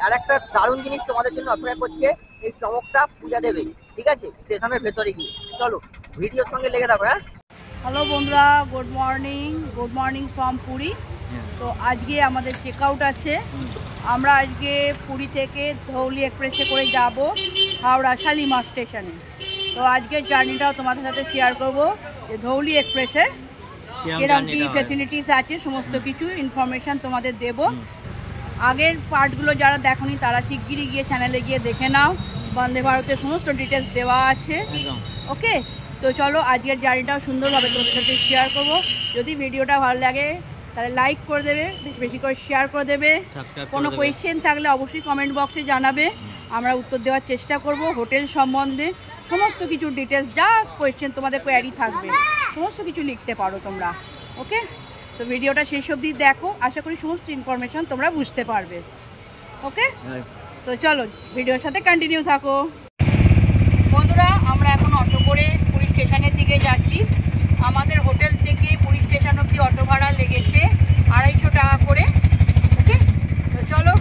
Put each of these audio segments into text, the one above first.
আর একটা দারুণ জিনিস তোমাদের জন্য অপেক্ষা করছে, এই চমকটা পূজা দেবে, ঠিক আছে, স্টেশনের ভেতরে গিয়ে। চলো ভিডিওর সঙ্গে লেগে থাকো। হ্যাঁ, হ্যালো বন্ধুরা, গুড মর্নিং ফ্রম পুরী। তো আজকে আমাদের চেক আউট আছে। আমরা আজকে পুরী থেকে ধৌলি এক্সপ্রেসে করে যাব হাওড়া শালিমার স্টেশনে। তো আজকের জার্নিটাও তোমাদের সাথে শেয়ার করব, যে ধৌলি এক্সপ্রেসের কিরকম কী ফেসিলিটিস আছে, সমস্ত কিছু ইনফরমেশান তোমাদের দেব। আগের পার্টগুলো যারা দেখোনি তারা শিগগিরই গিয়ে চ্যানেলে গিয়ে দেখে নাও, বন্দে ভারতের সমস্ত ডিটেলস দেওয়া আছে। ওকে, তো চলো আজকের জার্নিটাও সুন্দরভাবে তোমাদের সাথে শেয়ার করবো। যদি ভিডিওটা ভালো লাগে তাহলে লাইক করে দেবে, বেশি বেশি করে শেয়ার করে দেবে। কোনো কোয়েশ্চেন থাকলে অবশ্যই কমেন্ট বক্সে জানাবে, আমরা উত্তর দেওয়ার চেষ্টা করব। হোটেল সম্বন্ধে সমস্ত কিছু ডিটেলস, যা কোয়েশ্চেন তোমাদের কোয়ারি থাকবে সমস্ত কিছু লিখতে পারো তোমরা। ওকে, তো ভিডিওটা শেষ অবধি দেখো, আশা করি সমস্ত ইনফরমেশান তোমরা বুঝতে পারবে। ওকে, তো চলো ভিডিওর সাথে কন্টিনিউ থাকো। বন্ধুরা, আমরা এখন অটো করে পুরী স্টেশনের দিকে যাচ্ছি। আমাদের হোটেল থেকে পুরী স্টেশন অবধি অটো ভাড়া লেগেছে 250 টাকা করে। ওকে, তো চলো।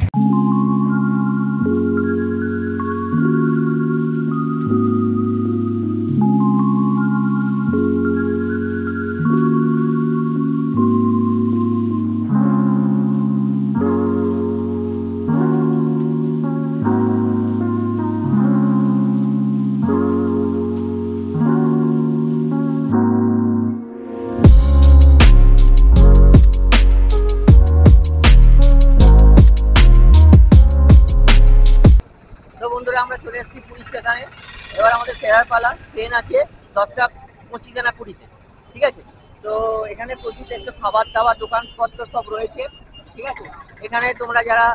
আমরা চলে এসেছি পুরী স্টেশনে। এবার আমাদের ফেরার পালা। ট্রেন আছে 10টা 25 না 20-তে, ঠিক আছে। তো এখানে প্রচুর একটু খাবার দাবার দোকানপত্র সব রয়েছে, ঠিক আছে। এখানে তোমরা যারা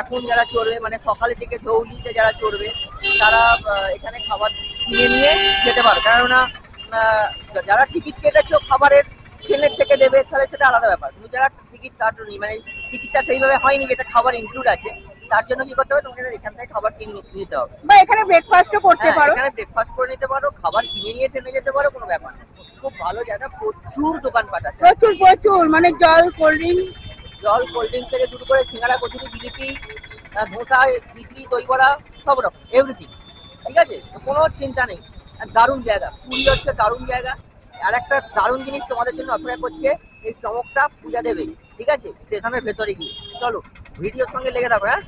এখন যারা চড়বে, মানে সকালের দিকে ধৌলিতে যারা চড়বে, তারা এখানে খাবার কিনে নিয়ে যেতে পারো। কেননা যারা টিকিট কেটেছো খাবারের ট্রেনের থেকে দেবে, তাহলে সেটা আলাদা ব্যাপার। কিন্তু যারা টিকিট কাটোনি, মানে টিকিটটা সেইভাবে হয়নি যেটা খাবার ইনক্লুড আছে, তার জন্য কি করতে হবে, তোমাকে এখান থেকে খাবার কিনে নিতে হবে, বা এখানে ব্রেকফাস্টও করতে পারো। এখানে ব্রেকফাস্ট করে নিতে পারো, খাবার কিনে নিয়ে ট্রেনে যেতে পারো, কোনো ব্যাপার নেই। খুব ভালো জায়গা, প্রচুর দোকানপাট আছে, প্রচুর মানে জল কোল্ড ড্রিঙ্কস থেকে শুরু করে সিঙ্গাড়া, কচুরি, জিলিপি, ধোসা, ইডলি, দই বড়া, সব রকম এভরিথিং, ঠিক আছে। কোনো চিন্তা নেই। আর দারুণ জায়গা, পুরী হচ্ছে দারুণ জায়গা। আর একটা দারুণ জিনিস তোমাদের জন্য অপেক্ষা করছে, এই চমকটা পূজা দেবে, ঠিক আছে, স্টেশনের ভেতরে গিয়ে। চলো ভিডিওর সঙ্গে লেগে থাকো। হ্যাঁ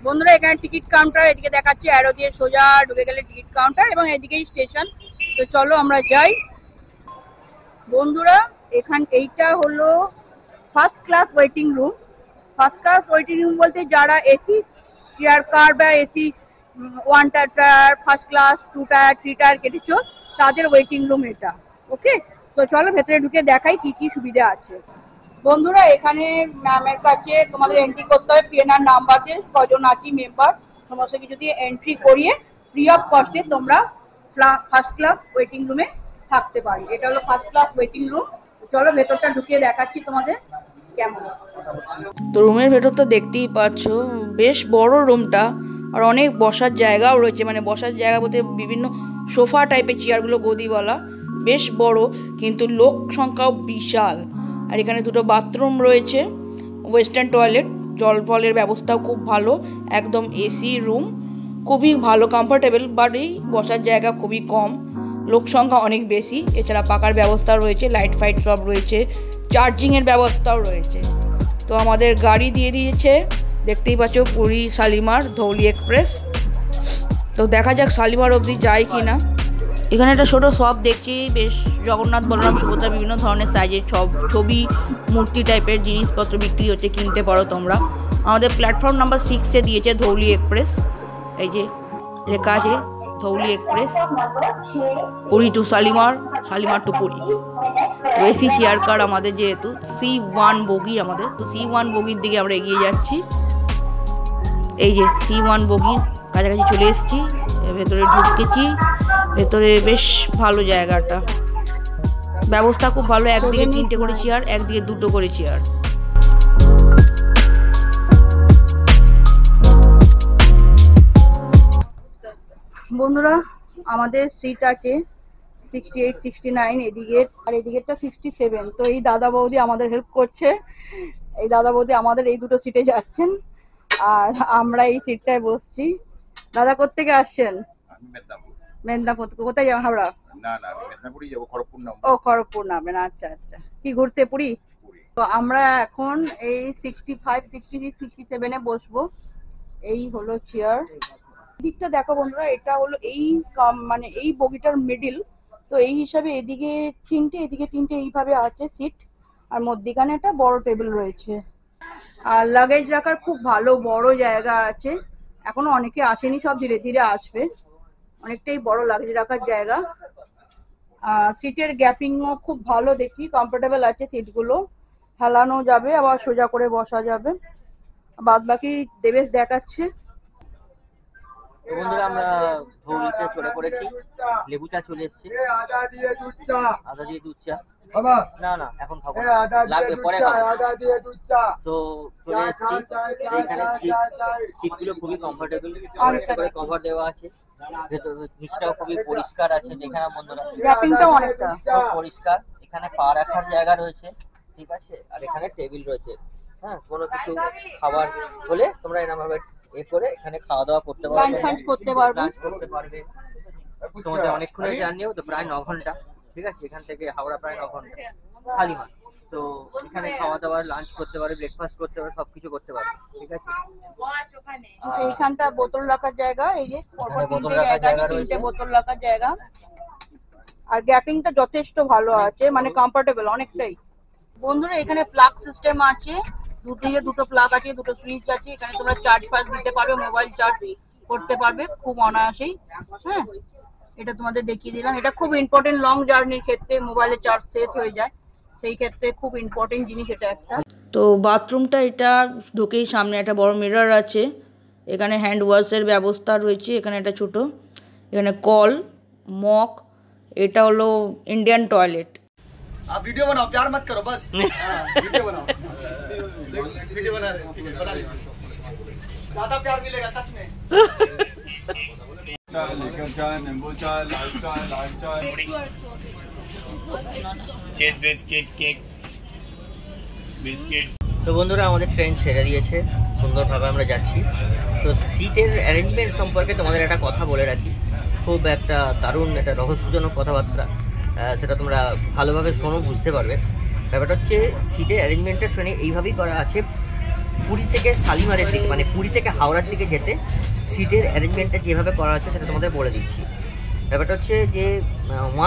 বন্ধুরা, এখানে টিকিট কাউন্টার, এদিকে দেখাচ্ছে অ্যারো দিয়ে সোজা ঢুকে গেলে টিকিট কাউন্টার, এবং এদিকেই স্টেশন। তো চলো আমরা যাই। বন্ধুরা, এইটা হলো first class waiting room. First class waiting room বলতে যারা এসি চেয়ার কার বা AC 1 tier, first class, 2 tier, 3 tier কেটেছো, তাদের ওয়েটিং রুম এটা। ওকে, তো চলো ভেতরে ঢুকে দেখাই কি কি সুবিধা আছে। বন্ধুরা, এখানে ম্যামের কাছে তোমাদের এন্ট্রি করতে হবে, পিএনআর নাম্বার দিয়ে কজন আছি মেম্বার সমস্ত কিছু দিয়ে এন্ট্রি করিয়ে ফ্রি অফ কস্টে তোমরা ফার্স্ট ক্লাস ওয়েটিং রুমে থাকতে পারি। এটা হলো ফার্স্ট ক্লাস ওয়েটিং রুম। চলো ভেতরটা ঢুকিয়ে দেখাচ্ছি তোমাদের কেমন। তো রুমের ভেতর তো দেখতেই পাচ্ছ, বেশ বড় রুমটা, আর অনেক বসার জায়গাও রয়েছে। মানে বসার জায়গা বলতে বিভিন্ন সোফা টাইপের চেয়ারগুলো গদিওয়ালা, বেশ বড়, কিন্তু লোক সংখ্যাও বিশাল। আর এখানে দুটো বাথরুম রয়েছে, ওয়েস্টার্ন টয়লেট, জল ফলের ব্যবস্থাও খুব ভালো, একদম এসি রুম, খুবই ভালো কমফোর্টেবল। বাট এই বসার জায়গা খুবই কম, লোক সংখ্যা অনেক বেশি। এছাড়া পাকার ব্যবস্থাও রয়েছে, লাইট ফাইট সব রয়েছে, চার্জিংয়ের ব্যবস্থাও রয়েছে। তো আমাদের গাড়ি দিয়ে দিয়েছে, দেখতেই পাচ্ছ, পুরী শালিমার ধৌলি এক্সপ্রেস। তো দেখা যাক শালিমার অবধি যায় কি না। এখানে একটা ছোটো শপ দেখছি, বেশ জগন্নাথ বলরাম সুভদ্রা বিভিন্ন ধরনের সাইজের ছবি মূর্তি টাইপের জিনিসপত্র বিক্রি হচ্ছে, কিনতে পারো তোমরা। আমাদের প্ল্যাটফর্ম নাম্বার 6-এ দিয়েছে ধৌলি এক্সপ্রেস, এই যে লেখা আছে Dhauli express, Puri to Shalimar, Shalimar to Puri. তো এসি চেয়ার কার আমাদের, যেহেতু C1 বগি আমাদের, তো C1 বগির দিকে আমরা এগিয়ে যাচ্ছি। এই যে C1 বগির কাছাকাছি চলে এসেছি, ভেতরে ঢুকেছি। ভেতরে বেশ ভালো জায়গাটা, ব্যবস্থা খুব ভালো, একদিকে 3টে করে চেয়ার, একদিকে 2টো করে চেয়ার। বন্ধুরা, আমাদের সিট আছে 68, 69 এদিকে, আর এদিকেরটা 67। তো এই দাদা বৌদি আমাদের হেল্প করছে, এই দাদা বৌদি আমাদের এই দুটো সিটে যাচ্ছেন। আর আমরা এই সিটটায় বসছি। দাদা কোত্থেকে আসছেন? আমি মেদিনীপুর। মেদিনীপুর। কোথায় যাবেন? হাওড়া? না না, আমি মেদিনীপুরই যাবো, খড়গপুর নাম। ও খড়গপুর নামবেন, আচ্ছা আচ্ছা। কি ঘুরতে পুরী? তো আমরা এখন এই 65, 66, 67-এ বসবো। এই হলো চেয়ার। দিকটা দেখো বন্ধুরা, এটা হলো এই মানে এই বগিটার মিডিল। তো এই হিসাবে এদিকে তিনটে, এদিকে তিনটে, এইভাবে আছে সিট। আর মধ্যিখানে একটা বড় টেবিল রয়েছে। আর লাগেজ রাখার খুব ভালো বড় জায়গা আছে। এখনো অনেকে আসেনি, সব ধীরে ধীরে আসবে। অনেকটাই বড় লাগেজ রাখার জায়গা। সিটের গ্যাপিংও খুব ভালো, দেখি কমফোর্টেবল আছে সিটগুলো। হেলানো যাবে, আবার সোজা করে বসা যাবে। বাদ বাকি দেবেশ দেখাচ্ছে। বন্ধুরা আমরা ধৌলিতে চলে পড়েছি, লেবুটা চলে এসছে, আদা দিয়ে দুধ চা। না না এখন খাবো, লাগবে পরে তো চলে এসছি। এখানে সিটগুলো খুবই কমফোর্টেবল, অনেকটা করে কভার দেওয়া আছে। নিচটাও খুবই পরিষ্কার আছে, যেখানে বন্ধুরা পরিষ্কার। এখানে পা রাখার জায়গা রয়েছে, ঠিক আছে। আর এখানে টেবিল রয়েছে, হ্যাঁ, কোনো কিছু খাবার হলে তোমরা এরকম ভাবে করে এখানে খাওয়া দাওয়া করতে পারবে, লাঞ্চ করতে পারবে। তোমাদের অনেকক্ষণের জার্নিও তো, প্রায় 9 ঘন্টা, ঠিক আছে। এখান থেকে হাওড়া প্রায় 9 ঘন্টা শালিমার। তো এখানে খাওয়া দাওয়া, লাঞ্চ করতে পারবে, ব্রেকফাস্ট করতে পারবে, সবকিছু করতে পারবে, ঠিক আছে। এইখানটা বোতল রাখার জায়গা, এই যে তিনটে বোতল রাখার জায়গা। আর গ্যাপিংটা যথেষ্ট ভালো আছে, মানে কমফোর্টেবল অনেকটাই। বন্ধুরা এখানে প্লাগ সিস্টেম আছে, দুদিকে দুটো প্লাগ আছে, দুটো সুইচ আছে। এখানে তোমরা চার্জ ফার্জ দিতে পারবে, মোবাইল চার্জ করতে পারবে খুব অনায়াসেই। হ্যাঁ, এটা তোমাদের দেখিয়ে দিলাম। এটা খুব ইম্পর্টেন্ট, লং জার্নির ক্ষেত্রে মোবাইলের চার্জ শেষ হয়ে যায়, সেই ক্ষেত্রে খুব ইম্পর্টেন্ট জিনিস এটা একটা। তো বাথরুমটা, এটা ঢুকেই সামনে একটা বড় মিরর আছে। এখানে হ্যান্ড ওয়াশের ব্যবস্থা রয়েছে। এখানে একটা ছোট, এখানে কল, মগ। এটা হলো ইন্ডিয়ান টয়লেট। आप वीडियो बनाओ, प्यार मत करो बस। वीडियो बनाओ, वीडियो बना रहे, ठीक है, बना रहे। ज्यादा प्यार मिलेगा सच में। चाय लेकर चाय, नींबू चाय, लाल चाय, चीज बिस्किट, केक बिस्किट। তো বন্ধুরা আমাদের ট্রেন ছেড়ে দিয়েছে, সুন্দরভাবে আমরা যাচ্ছি। তো সিটের অ্যারেঞ্জমেন্ট সম্পর্কে তোমাদের একটা কথা বলে রাখি, খুব একটা দারুণ, একটা রহস্যজনক কথাবার্তা। সেটা তোমরা ভালোভাবে শোনো, বুঝতে পারবে। ব্যাপারটা হচ্ছে সিটের অ্যারেঞ্জমেন্টটা ট্রেনে এইভাবেই করা আছে। পুরী থেকে শালিমারের দিকে, মানে পুরী থেকে হাওড়ার দিকে যেতে সিটের অ্যারেঞ্জমেন্টটা যেভাবে করা আছে সেটা তোমাদের বলে দিচ্ছি। ব্যাপারটা হচ্ছে যে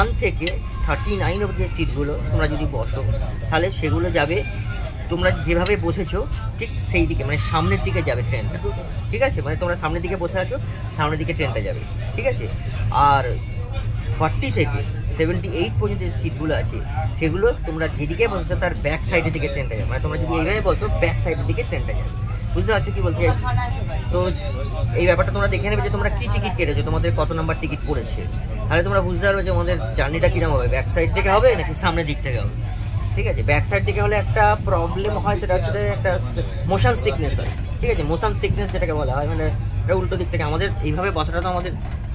1 থেকে 39 অবধি যে সিটগুলো তোমরা যদি বসো, তাহলে সেগুলো যাবে তোমরা যেভাবে বসেছো ঠিক সেই দিকে, মানে সামনের দিকে যাবে ট্রেনটা, ঠিক আছে। মানে তোমরা সামনের দিকে বসে আছো, সামনের দিকে ট্রেনটা যাবে, ঠিক আছে। আর 40 থেকে 78 পর্যন্ত যে সিটগুলো আছে সেগুলো তোমরা যেদিকে বসছো তার ব্যাক সাইডের দিকে ট্রেনটা যাবে। মানে তোমরা যদি এইভাবে বসো, ব্যাক সাইডের দিকে ট্রেনটা যাবে। বুঝতে পারছো কি বলতে চাইছি? তো এই ব্যাপারটা তোমরা দেখে নেবে যে তোমরা কি টিকিট কেটেছো, তোমাদের কত নাম্বার টিকিট পড়েছে, তাহলে তোমরা বুঝতে পারবে যে আমাদের জার্নিটা কিরকম হবে, ব্যাক সাইড থেকে হবে নাকি সামনের দিক থেকে হবে, ঠিক আছে। ব্যাক সাইড থেকে হলে একটা প্রবলেম হয়, সেটা হচ্ছে একটা মোশন সিকনেস হয়, ঠিক আছে। মোশন সিকনেস যেটাকে বলা হয়, মানে এটা উল্টো দিক থেকে। আমাদের এইভাবে বসাটা তো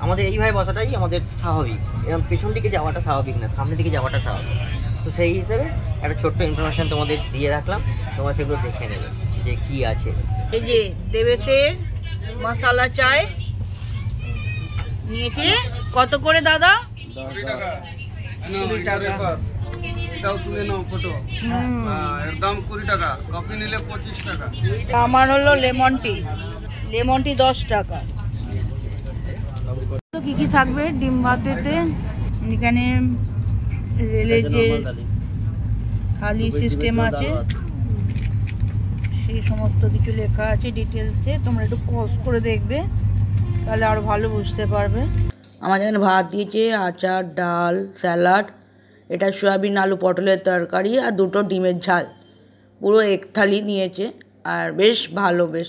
আমাদের এইভাবে বসাটাই আমাদের স্বাভাবিক, এরকম পেছন দিকে যাওয়াটা স্বাভাবিক না, সামনের দিকে যাওয়াটা স্বাভাবিক। তো সেই হিসেবে একটা ছোট্ট ইনফরমেশন তোমাদের দিয়ে রাখলাম, তোমরা সেগুলো দেখে নেবে যে কি আছে। এই যে দেবেশের মশালা চায় নিয়েছে। কত করে দাদা? 20 টাকা। এটাও তুলে নাও ফটো, এর দাম 20 টাকা। কফি নিলে 25 টাকা। আমার হলো লেমন টি, লেমন টি 10 টাকা। তো কি কি থাকবে ডিম ভাতেতে? এখানে রেলের যে থালি সিস্টেম আছে সেই সমস্ত কিছু লেখা আছে ডিটেলসে, তোমরা একটু পজ করে দেখবে, তাহলে আরো ভালো বুঝতে পারবে। আমাদের এখানে ভাত দিয়েছে, আচার, ডাল, স্যালাড, এটা সয়াবিন আলু পটলের তরকারি আর 2টো ডিমের ঝাল, পুরো এক থালি নিয়েছে। আর বেশ ভালো, বেশ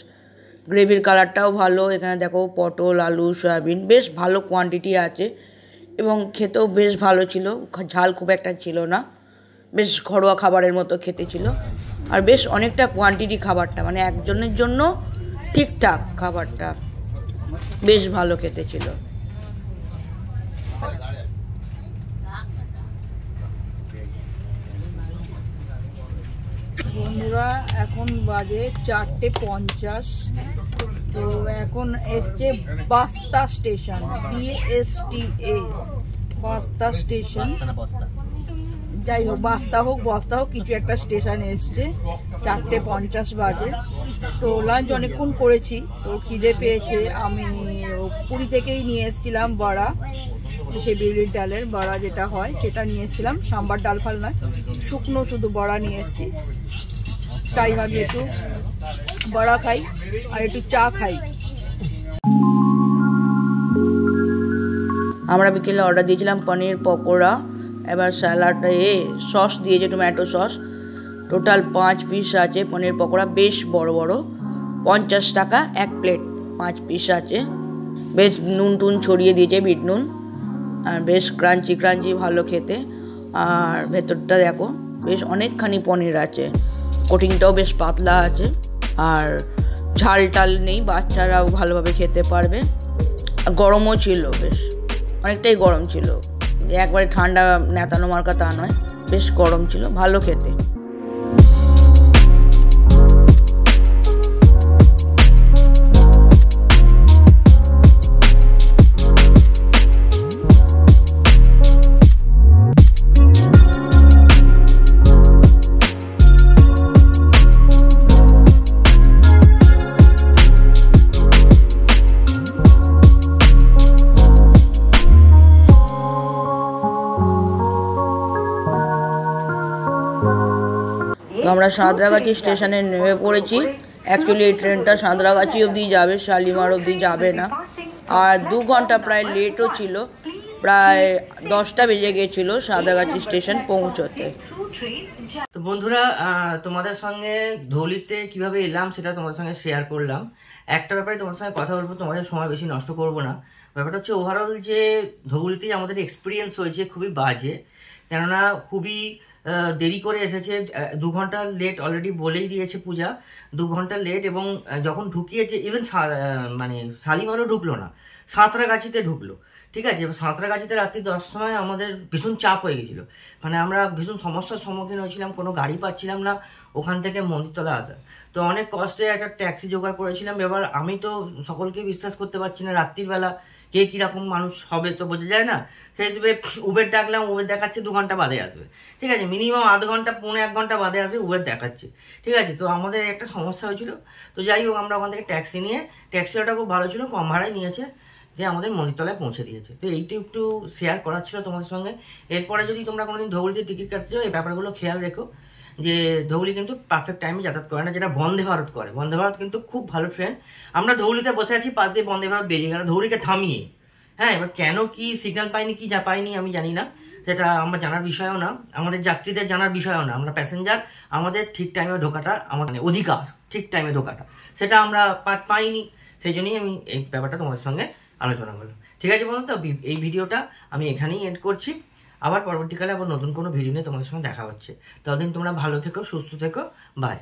গ্রেভির কালারটাও ভালো। এখানে দেখো পটল, আলু, সয়াবিন, বেশ ভালো কোয়ান্টিটি আছে এবং খেতেও বেশ ভালো ছিল, ঝাল খুব একটা ছিল না, বেশ ঘরোয়া খাবারের মতো খেতে ছিল। আর বেশ অনেকটা কোয়ান্টিটি খাবারটা, মানে একজনের জন্য ঠিকঠাক খাবারটা, বেশ ভালো খেতে ছিল। বন্ধুরা এখন বাজে 4:50। তো এখন এসছে বাস্তা স্টেশন, BSTA বাস্তা স্টেশন। যাই হোক, বাস্তা হোক বস্তা হোক, কিছু একটা স্টেশন এসছে। 4:50 বাজে। তো লাঞ্চ অনেকক্ষণ করেছি, তো খিদে পেয়েছে। আমি পুরী থেকেই নিয়ে এসেছিলাম বড়া, সেই বিউলির ডালের বড়া যেটা হয় সেটা নিয়ে এসেছিলাম। সাম্বার ডাল ফাল নয়, শুকনো শুধু বড়া নিয়ে এসেছি। তাই ভাবি একটু বড়া খাই আর একটু চা খাই। আমরা বিকেলে অর্ডার দিয়েছিলাম পনির পকোড়া, এবার স্যালাড সস দিয়েছে, টমেটো সস। টোটাল 5 পিস আছে পনির পকোড়া, বেশ বড় বড়। 50 টাকা এক প্লেট, 5 পিস আছে। বেশ নুন টুন ছড়িয়ে দিয়েছে, বিট নুন। আর বেশ ক্রাঞ্চি ক্রাঞ্চি, ভালো খেতে। আর ভেতরটা দেখো, বেশ অনেকখানি পনির আছে, কোটিংটাও বেশ পাতলা আছে। আর ঝাল টাল নেই, বাচ্চারাও ভালোভাবে খেতে পারবে। আর গরমও ছিল, বেশ অনেকটাই গরম ছিল, একবারে ঠান্ডা নেতানো মার্কা তা নয়, বেশ গরম ছিল, ভালো খেতে। আমরা সাঁতরাগাছি স্টেশনে নেমে পড়েছি। অ্যাকচুয়ালি এই ট্রেনটা সাঁতরাগাছি অবধি যাবে, শালিমার অবধি যাবে না। আর 2 ঘন্টা প্রায় লেটও ছিল, প্রায় 10টা বেজে গিয়েছিল সাঁতরাগাছি স্টেশন পৌঁছতে। তো বন্ধুরা, তোমাদের সঙ্গে ধৌলিতে কিভাবে এলাম সেটা তোমাদের সঙ্গে শেয়ার করলাম। একটা ব্যাপারে তোমাদের সঙ্গে কথা বলবো, তোমাদের সময় বেশি নষ্ট করব না। ব্যাপারটা হচ্ছে ওভারঅল যে ধৌলিতে আমাদের এক্সপিরিয়েন্স হয়েছে খুবই বাজে, কেননা খুবই দেরি করে এসেছে। 2 ঘন্টা লেট অলরেডি বলেই দিয়েছে পূজা, 2 ঘন্টা লেট। এবং যখন ঢুকিয়েছে, ইভেন মানে শালিমারও ঢুকলো না, সাঁতরাগাছিতে ঢুকলো। ঠিক আছে, এবার সাঁতরাগাছিতে রাত্রি 10 সময় আমাদের ভীষণ চাপ হয়ে গেছিলো। মানে আমরা ভীষণ সমস্যার সম্মুখীন হয়েছিলাম, কোনো গাড়ি পাচ্ছিলাম না ওখান থেকে মন্দিরতলা আসা। তো অনেক কষ্টে একটা ট্যাক্সি জোগাড় করেছিলাম। এবার আমি তো সকলকে বিশ্বাস করতে পারছি না, রাত্রির বেলা কে কীরকম মানুষ হবে তো বোঝা যায় না। সেই হিসেবে উবের ডাকলাম, উবের দেখাচ্ছে 2 ঘন্টা বাদে আসবে। ঠিক আছে, মিনিমাম আধ ঘন্টা 1.5 ঘন্টা বাদে আসবে উবের দেখাচ্ছে। ঠিক আছে, তো আমাদের একটা সমস্যা হয়েছিল। তো যাই হোক, আমরা ওখান থেকে ট্যাক্সি নিয়ে, ট্যাক্সিটা খুব ভালো ছিল, কম ভাড়ায় নিয়েছে, যে আমাদের মন্দিরতলায় পৌঁছে দিয়েছে। তো এইটা একটু শেয়ার করার ছিল তোমাদের সঙ্গে। এরপরে যদি তোমরা কোনোদিন ধৌলিতে টিকিট কাটতে চাও, এই ব্যাপারগুলো খেয়াল রেখো যে ধৌলি কিন্তু পারফেক্ট টাইমে যাতায়াত করে না, যেটা বন্দে ভারত করে। বন্দে ভারত কিন্তু খুব ভালো ট্রেন। আমরা ধৌলিতে বসে আছি, পাশ দিয়ে বন্দে ভারত বেরিয়ে গেল ধৌলিকে থামিয়ে। হ্যাঁ, এবার কেন কি সিগন্যাল পাইনি কি যা পাইনি আমি জানি না, সেটা আমরা জানার বিষয়ও না, আমাদের যাত্রীদের জানার বিষয়ও না। আমরা প্যাসেঞ্জার, আমাদের ঠিক টাইমে ঢোকাটা আমাদের অধিকার, ঠিক টাইমে ঢোকাটা, সেটা আমরা পাইনি। সেই জন্যই আমি এই ব্যাপারটা তোমাদের সঙ্গে আলোচনা করলাম। ঠিক আছে বলুন, তো এই ভিডিওটা আমি এখানেই এন্ড করছি। আবার পরবর্তীকালে আবার নতুন কোনো ভিডিও নিয়ে তোমাদের সঙ্গে দেখা হচ্ছে। ততদিন তোমরা ভালো থেকো, সুস্থ থেকো, বাই।